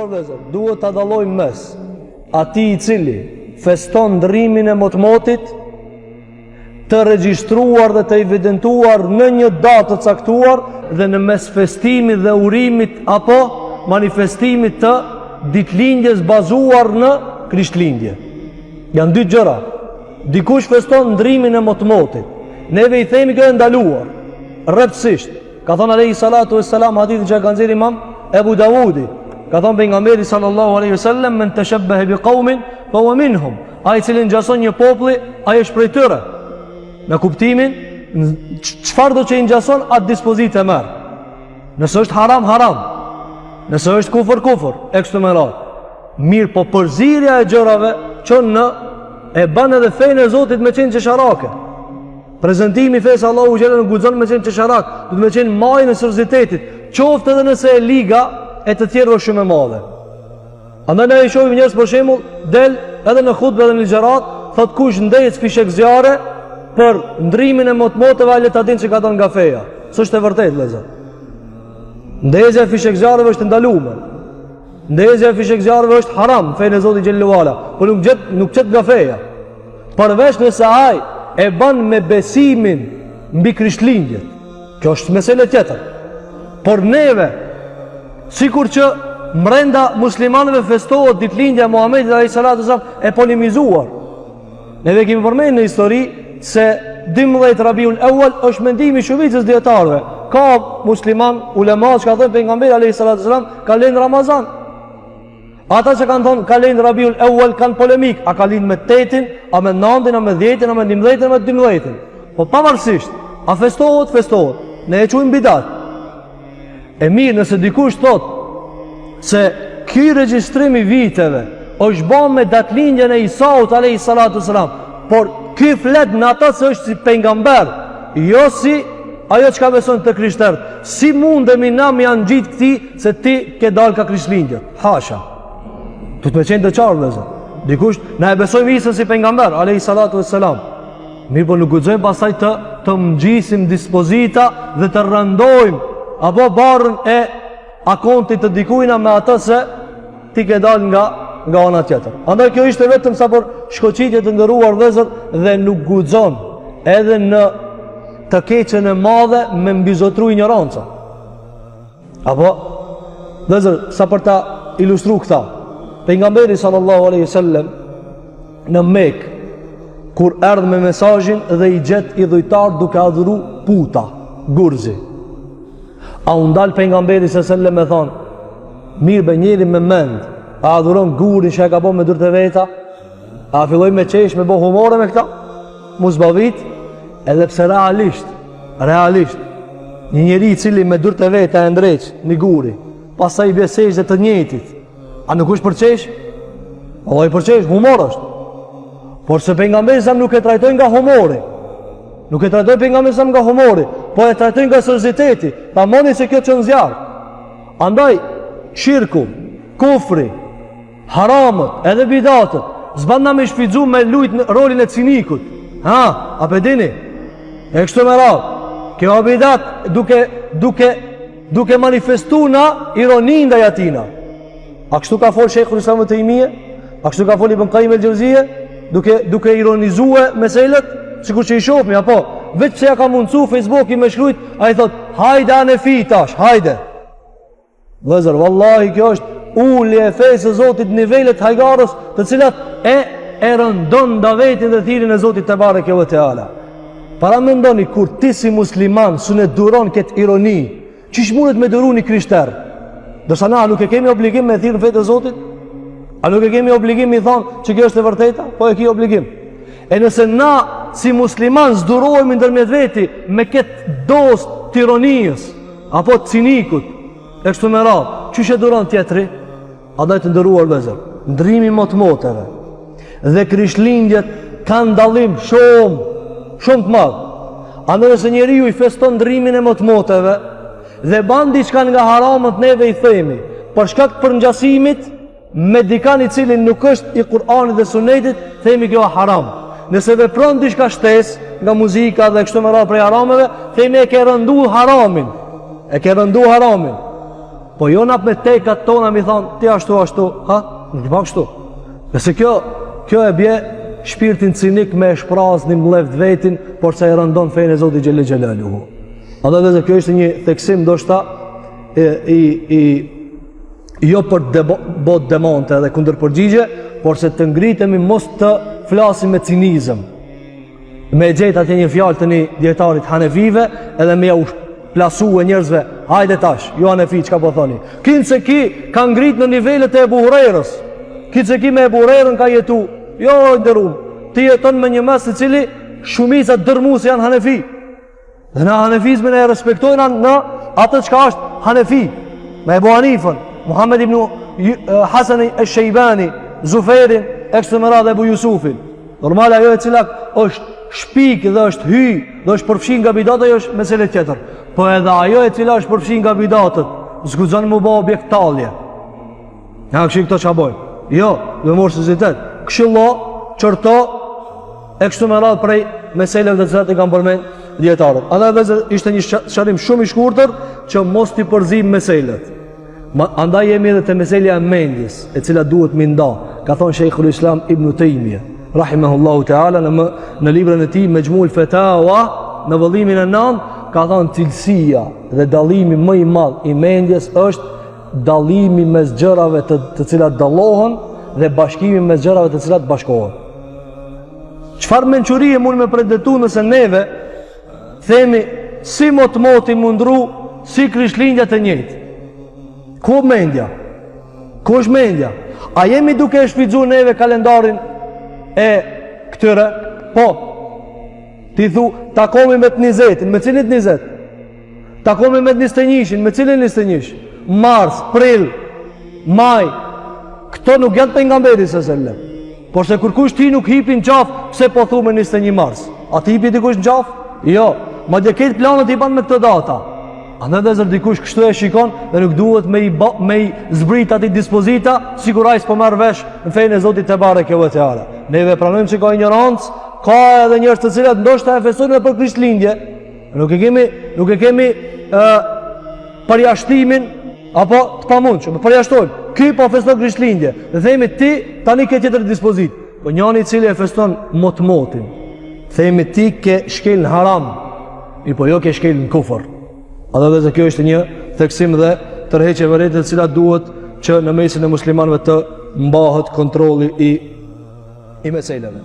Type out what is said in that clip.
nderuar vëllezër, duhet ta dallojmë mes atij I cili feston ndrimin e motmotit të regjistruar dhe të evidentuar në një datë të caktuar dhe në mes festimit dhe urimit apo manifestimit të ditëlindjes bazuar në Krishtlindje. Janë dy gjëra. Dikush feston ndrimin e motmotit. Neve I themi kjo e ndaluar. Rreptësisht. Ka thonë alayhi salatu wassalam hadithin që ka nxjerrë Imam Ebu Davudi. Ka thonë pejgamberi sallallahu alaihi wasallam men tashabbaha biqaumin fa huwa minhum. Ai I cili ngjason një populli, ai është prej tyre. Në kuptimin çfarë do që I ngjason atë dispozitë e merr. Nëse është haram, haram. Nëse është kufër, kufër, e kështu me radhë. Mirë, po përzirja e gjërave që në e bën edhe fejnë e Zotit me qenë qesharake. Prezentimi fesë Allahu xhelal në guxon me qenë qesharak, do të me qenë majën e seriozitetit, qoftë edhe nëse e liga e të tjerëve shumë e madhe. Andaj ne I shohim njerëz për shembull del edhe në hutbë edhe në xherat, thot kush ndehet fishek zjarre për ndrimin e motmotëve le ta dinë që ka dhënë nga feja. S'është e vërtetë vëllezër. Ndezja e fishek zjarreve është ndaluar. Ndezja e fishek zjarreve është haram, fenë e Zotit xhallahu ala, por nuk çet nga feja. Përveç nëse ai e bën me besimin mbi Krishtlindjet. Kjo është meselë tjetër. Por neve, sikur që mrenda muslimanëve festohet ditëlindja e Muhamedit alayhi salatu wasallam e polemizuar. Neve kemi përmendur në histori se 12 Rabiul Awwal është mendimi I shumicës dietarëve. Ka musliman ulema që ka thënë pejgamberi alayhi salatu wasallam ka lënë Ramazan. Ata që kanë thonë ka lënë Rabiul Awwal kanë polemik, a ka lënë me 8-in, a me 9-in, a me 10-in, a me 11-in, a me 12-in. Po pavarësisht, a festohet, festohet. Ne e quajmë bidat. E mirë nëse dikush thot se ky regjistrim I viteve është bën me datëlindjen e Isaut alayhi salatu wasalam, por ky flet në ata se është si pejgamber, jo si ajo çka beson të krishterët. Si mundemi na me janë gjitë këtij se ti ke dalë ka Krishtlindjet? Hasha. Tu të me qenë të qarë vëllezër. Dikush na e besojmë Isën si pejgamber alayhi salatu wassalam. Mirë, po nuk guxojmë pastaj të mëngjisim dispozita dhe të rëndojmë apo barrën e akontit të dikujna me atë se ti ke dalë nga ana tjetër. Andaj kjo ishte vetëm sa për shkoqitje të nderuar vëllezër dhe nuk guxon edhe në të keqen e madhe me mbizotru ignoranca. Apo vëllezër, sa për ta ilustru këta, pejgamberi sallallahu alaihi wasallam në Mekë kur erdhi me mesazhin dhe I gjet I dhujtar duke adhuru puta, gurzi. A u ndal pejgamberi sallallahu alaihi wasallam e thon, mirë be njeri me mend, a adhuron gurin që e ka bën me dorë të veta? A filloi me qesh me bë humore me këta? Mos bavit, edhe pse realisht një njeri I cili me dorë të veta e ndreq një guri, pastaj I besej dhe të njëjtit. A nuk është për qesh? Allah I për qesh, humor është. Por se pejgamberi sa nuk e trajtojnë nga humori. Nuk e trajtojnë pejgamberi sa nga humori, po e trajtojnë nga serioziteti. Ta moni se kjo çon zjarr. Andaj shirku, kufri, haramët, edhe bidatët, s'ban na me shfrytzu me lut në rolin e cinikut. Ha, a pe dini? E kështu me radhë. Kjo bidat duke manifestu na ironi ndaj atina. A kështu ka fol Sheikhul Islam Taymije? A kështu ka fol Ibn Qayyim el-Jawziyje? Duke ironizue meselet, sikur që I shohmi apo vetë pse ja ka mundsu Facebooki me shkruajt, ai thot, hajde anefi tash, hajde. Vëllazër, vallahi kjo është ulje e fesë së Zotit në nivelet hajgarës, të cilat e rëndon davetin dhe thirin e Zotit te bareke ve teala. Para mendoni kur ti si musliman sunë duron këtë ironi, çish mundet me duruni krishter? Dërsa na nuk e kemi obligim me thirrën fetë e Zotit? A nuk e kemi obligim I thonë që kjo është e vërteta? Po e ki obligim. E nëse na si musliman zdurohemi ndërmjet veti me këtë dosë tironijës apo cinikut e kështu me radhë, çish e duron tjetri? A do të ndëruar vëllezër, ndrimi motmoteve dhe Krishtlindjet kanë dallim shumë të madh. Andaj nëse njeriu I feston ndrimin e motmoteve dhe ban diçka nga haramët, neve I themi për shkak të përngjasimit me dikan I cili nuk është I Kur'anit dhe Sunetit, themi kjo haram. Nëse vepron diçka shtesë nga muzika dhe kështu me radhë prej harameve, themi e ke rëndu haramin. Po jo na me tekat tona mi thonë, ti ashtu, ha? Nuk pa kështu. Nëse kjo e bje shpirtin cinik me shpraz një mleft vetin, por se e rëndon fejnë e Zotit Gjelle Gjelaluhu. A dhe kjo ishte një theksim do shta jo për bot demonte dhe kundër përgjigje, por se të ngritemi mos të flasim me cinizëm. Me gjejt atje një fjalë të një djetarit Hanefive edhe me ja u plasu e njerëzve, hajde tash, jo Hanefi, që ka po thoni? Kinë se ki ka ngrit në nivellet e Ebu Hurerës, kinë se ki me Ebu Hurerën ka jetu, jo ndërun, ti jeton me një mes të cili shumica dërmues janë Hanefi. Dhe në Hanefizmin e respektojnë në atë çka është Hanefi, me Ebu Hanifën, Muhammed ibn Hasan al-Shaybani, Zuferin, ekstremera dhe Ebu Jusufin. Normal ajo e cila është shpik dhe është hy dhe është përfshin nga bidatët është mesele tjetër. Po edhe ajo e cila është përfshin nga bidatët, zguxon mu bë objekt tallje. Ja kështu këto çfarë bojnë? Jo, me morsizitet. Këshillo, çorto ekstremera prej meseleve të cilat e kanë përmend dietarët. Edhe ishte një shërim shumë i shkurtër që mos t'i përzim meselet. Andaj jemi edhe te meselja e mendjes, e cila duhet mi nda. Ka thonë Sheikhul Islam Ibn Taymija, rahimahullahu taala, në librin e tij Majmu'ul Fatawa, në vëllimin e 9, ka thonë cilësia dhe dallimi më i madh i mendjes është dallimi mes gjërave të cilat dallohen dhe bashkimi mes gjërave të cilat bashkohen. Çfarë mençurie mund me pretendu nëse neve themi si moti mundru si krishtlindja të njëjtë? Ku mendja? Ku është mendja? A jemi duke e shfrytzuar neve kalendarin e këtyre? Po. Ti thu, takomi me të 20-in, me cilin 20? Takomi me të 21-in, me cilin 21? Mars, prill, maj. Këto nuk janë pejgamberi s.a.s. Por se kur kush ti nuk hipin qaf, pse po thu me 21 mars? A ti hipi dikush në qaf? Jo. Madje këtë planët i ban me këtë data. Andaj dhe zër dikush kështu e shikon dhe nuk duhet me i zbrit ati dispozita, sikur ai s'po merr vesh në fejnë e Zotit te bareke ve teala. Neve pranojmë që ka ignorancë, ka edhe njerëz të cilat ndoshta e festojnë për Krishtlindje. Nuk e kemi përjashtimin apo të pamundshëm. Përjashtojmë. Ky po feston Krishtlindje. Dhe themi ti tani ke tjetër dispozit. Po njëri i cili e feston motmotin, themi ti ke shkel në haram, i po jo ke shkel në kufër. A dhe kjo është një theksim dhe tërheqje vërejtë të cilat duhet që në mesin e muslimanëve të mbahet kontrolli i meseleve.